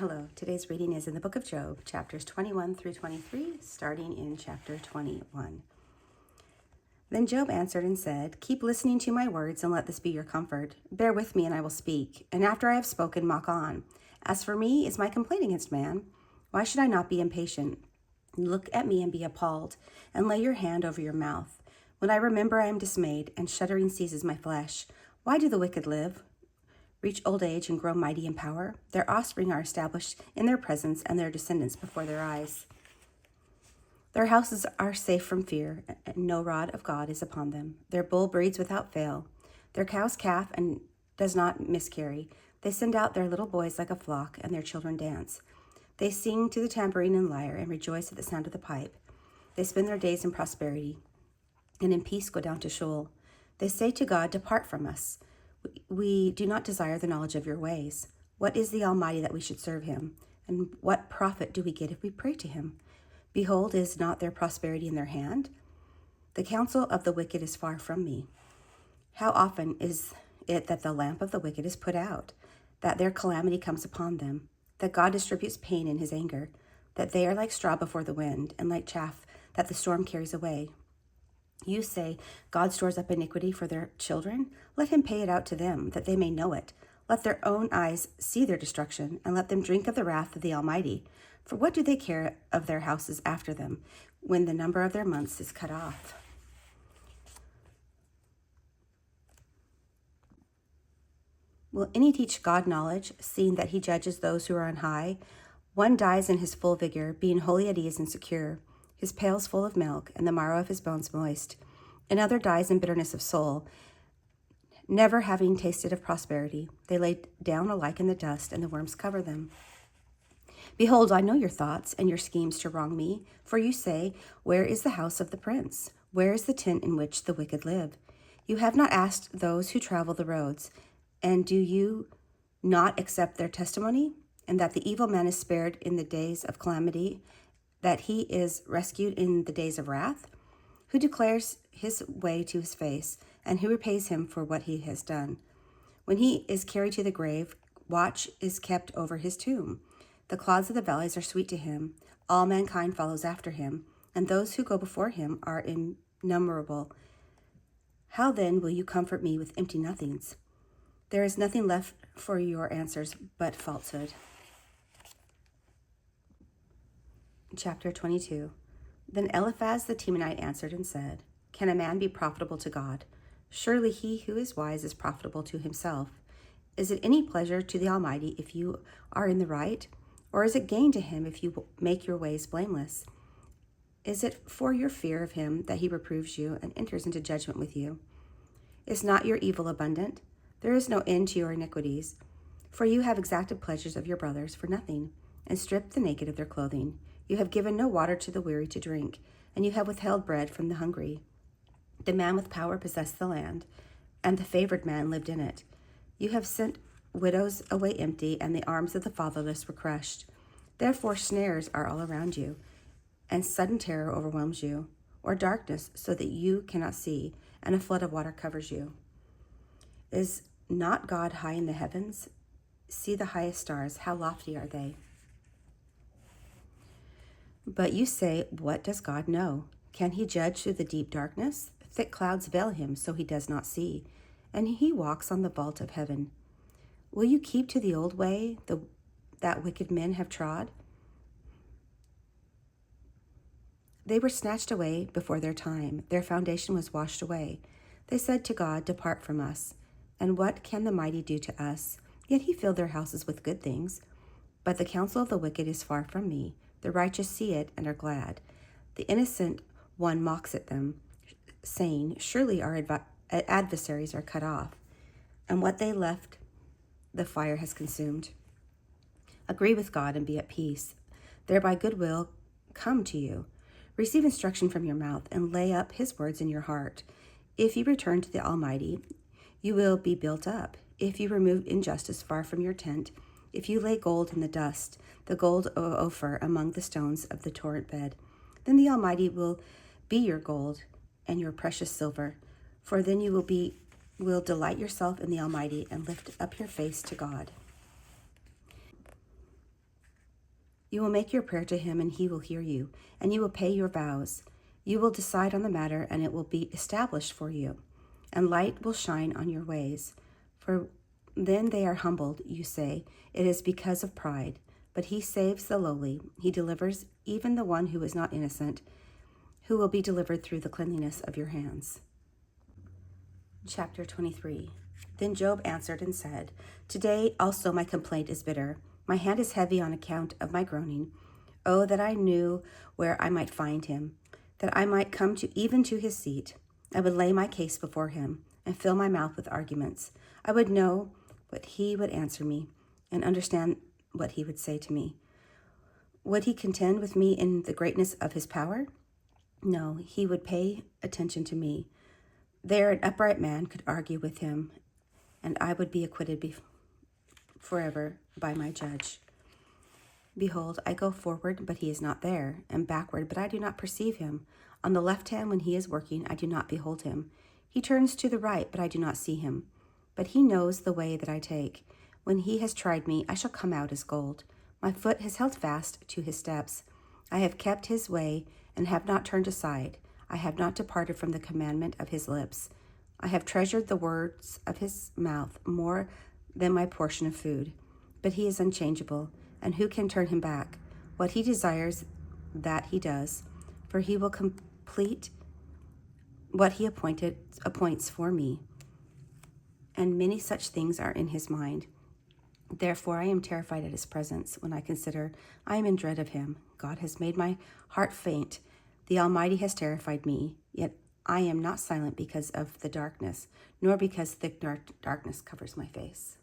Hello, today's reading is in the book of Job, chapters 21 through 23, starting in chapter 21. Then Job answered and said, "Keep listening to my words and let this be your comfort. Bear with me and I will speak, and after I have spoken, mock on. As for me, is my complaint against man? Why should I not be impatient? Look at me and be appalled, and lay your hand over your mouth. When I remember, I am dismayed, and shuddering seizes my flesh. Why do the wicked live? Reach old age and grow mighty in power. Their offspring are established in their presence, and their descendants before their eyes. Their houses are safe from fear, and no rod of God is upon them. Their bull breeds without fail. Their cows calf and does not miscarry. They send out their little boys like a flock, and their children dance. They sing to the tambourine and lyre, and rejoice at the sound of the pipe. They spend their days in prosperity, and in peace go down to Sheol. They say to God, 'Depart from us. We do not desire the knowledge of your ways. What is the Almighty that we should serve him? And what profit do we get if we pray to him? Behold, is not their prosperity in their hand? The counsel of the wicked is far from me. How often is it that the lamp of the wicked is put out, that their calamity comes upon them, that God distributes pain in his anger, that they are like straw before the wind, and like chaff that the storm carries away. You say, God stores up iniquity for their children. Let him pay it out to them, that they may know it. Let their own eyes see their destruction, and let them drink of the wrath of the Almighty. For what do they care of their houses after them, when the number of their months is cut off? Will any teach God knowledge, seeing that he judges those who are on high? One dies in his full vigor, being wholly at ease and secure, his pails full of milk, and the marrow of his bones moist. Another dies in bitterness of soul, never having tasted of prosperity. They lay down alike in the dust, and the worms cover them. Behold, I know your thoughts and your schemes to wrong me. For you say, where is the house of the prince? Where is the tent in which the wicked live? You have not asked those who travel the roads, and do you not accept their testimony? And that the evil man is spared in the days of calamity, that he is rescued in the days of wrath? Who declares his way to his face, and who repays him for what he has done? When he is carried to the grave, watch is kept over his tomb. The clods of the valleys are sweet to him. All mankind follows after him, and those who go before him are innumerable. How then will you comfort me with empty nothings? There is nothing left for your answers but falsehood. Chapter 22. Then Eliphaz the Temanite answered and said, Can a man be profitable to God? Surely he who is wise is profitable to himself. Is it any pleasure to the Almighty if you are in the right? Or is it gain to him if you make your ways blameless? Is it for your fear of him that he reproves you and enters into judgment with you? Is not your evil abundant? There is no end to your iniquities. For you have exacted pleasures of your brothers for nothing, and stripped the naked of their clothing. You have given no water to the weary to drink, and you have withheld bread from the hungry. The man with power possessed the land, and the favored man lived in it. You have sent widows away empty, and the arms of the fatherless were crushed. Therefore snares are all around you, and sudden terror overwhelms you, or darkness so that you cannot see, and a flood of water covers you. Is not God high in the heavens? See the highest stars, how lofty are they? But you say, what does God know? Can he judge through the deep darkness? Thick clouds veil him so he does not see, and he walks on the vault of heaven. Will you keep to the old way that wicked men have trod? They were snatched away before their time. Their foundation was washed away. They said to God, Depart from us. And what can the mighty do to us? Yet he filled their houses with good things. But the counsel of the wicked is far from me. The righteous see it and are glad. The innocent one mocks at them, saying, Surely our adversaries are cut off, and what they left the fire has consumed. Agree with God and be at peace. Thereby good will come to you. Receive instruction from your mouth, and lay up his words in your heart. If you return to the Almighty, you will be built up. If you remove injustice far from your tent, if you lay gold in the dust, the gold of Ophir among the stones of the torrent bed, then the Almighty will be your gold and your precious silver. For then you will delight yourself in the Almighty and lift up your face to God. You will make your prayer to him, and he will hear you, and you will pay your vows. You will decide on the matter, and it will be established for you, and light will shine on your ways. For then they are humbled, you say, it is because of pride. But he saves the lowly. He delivers even the one who is not innocent, who will be delivered through the cleanliness of your hands. Chapter 23. Then Job answered and said, Today also my complaint is bitter. My hand is heavy on account of my groaning. Oh, that I knew where I might find him, that I might come even to his seat. I would lay my case before him and fill my mouth with arguments. I would know what he would answer me and understand what he would say to me. Would he contend with me in the greatness of his power? No, he would pay attention to me. There an upright man could argue with him, and I would be acquitted forever by my judge. Behold, I go forward, but he is not there, and backward, but I do not perceive him. On the left hand, when he is working, I do not behold him. He turns to the right, but I do not see him. But he knows the way that I take. When he has tried me, I shall come out as gold. My foot has held fast to his steps. I have kept his way and have not turned aside. I have not departed from the commandment of his lips. I have treasured the words of his mouth more than my portion of food. But he is unchangeable, and who can turn him back? What he desires, that he does, for he will complete what he appoints for me. And many such things are in his mind. Therefore I am terrified at his presence. When I consider, I am in dread of him. God has made my heart faint. The Almighty has terrified me. Yet I am not silent because of the darkness, nor because thick darkness covers my face.